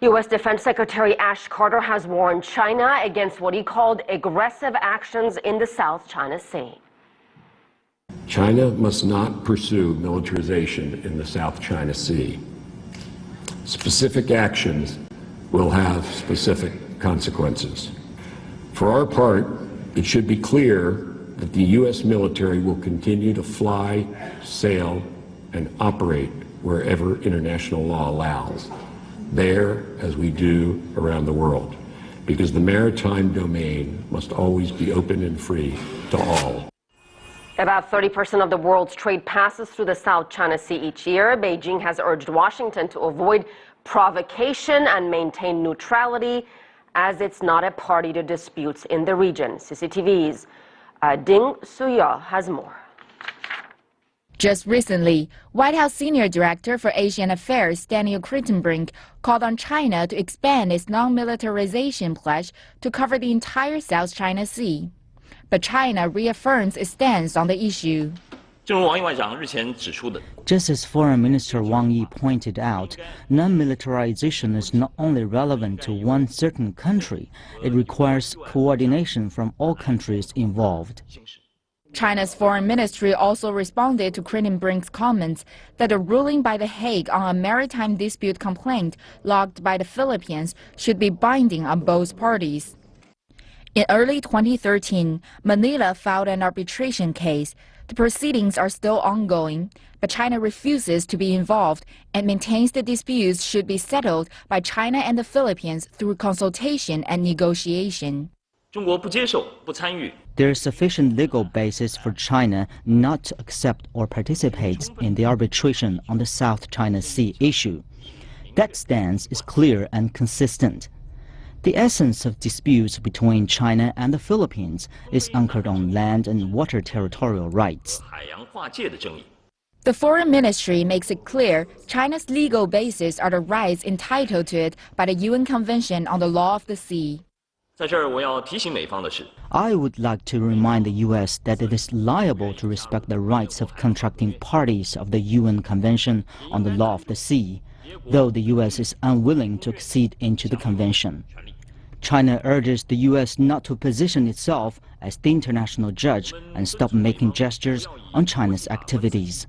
U.S. Defense Secretary Ash Carter has warned China against what he called aggressive actions in the South China Sea. China must not pursue militarization in the South China Sea. Specific actions will have specific consequences. For our part, it should be clear that the U.S. military will continue to fly, sail, and operate wherever international law allows, there as we do around the world, because the maritime domain must always be open and free to all. About 30% of the world's trade passes through the South China Sea each year. Beijing has urged Washington to avoid provocation and maintain neutrality, as it's not a party to disputes in the region. CCTV's Ding Suya has more. Just recently, White House Senior Director for Asian Affairs Daniel Kritenbrink called on China to expand its non-militarization pledge to cover the entire South China Sea. But China reaffirms its stance on the issue. Just as Foreign Minister Wang Yi pointed out, non-militarization is not only relevant to one certain country, it requires coordination from all countries involved. China's foreign ministry also responded to Kritenbrink's comments that a ruling by The Hague on a maritime dispute complaint logged by the Philippines should be binding on both parties. In early 2013, Manila filed an arbitration case. The proceedings are still ongoing, but China refuses to be involved and maintains the disputes should be settled by China and the Philippines through consultation and negotiation. There is sufficient legal basis for China not to accept or participate in the arbitration on the South China Sea issue. That stance is clear and consistent. The essence of disputes between China and the Philippines is anchored on land and water territorial rights. The foreign ministry makes it clear China's legal basis are the rights entitled to it by the UN Convention on the Law of the Sea. I would like to remind the U.S. that it is liable to respect the rights of contracting parties of the UN Convention on the Law of the Sea, though the U.S. is unwilling to accede into the convention. China urges the U.S. not to position itself as the international judge and stop making gestures on China's activities.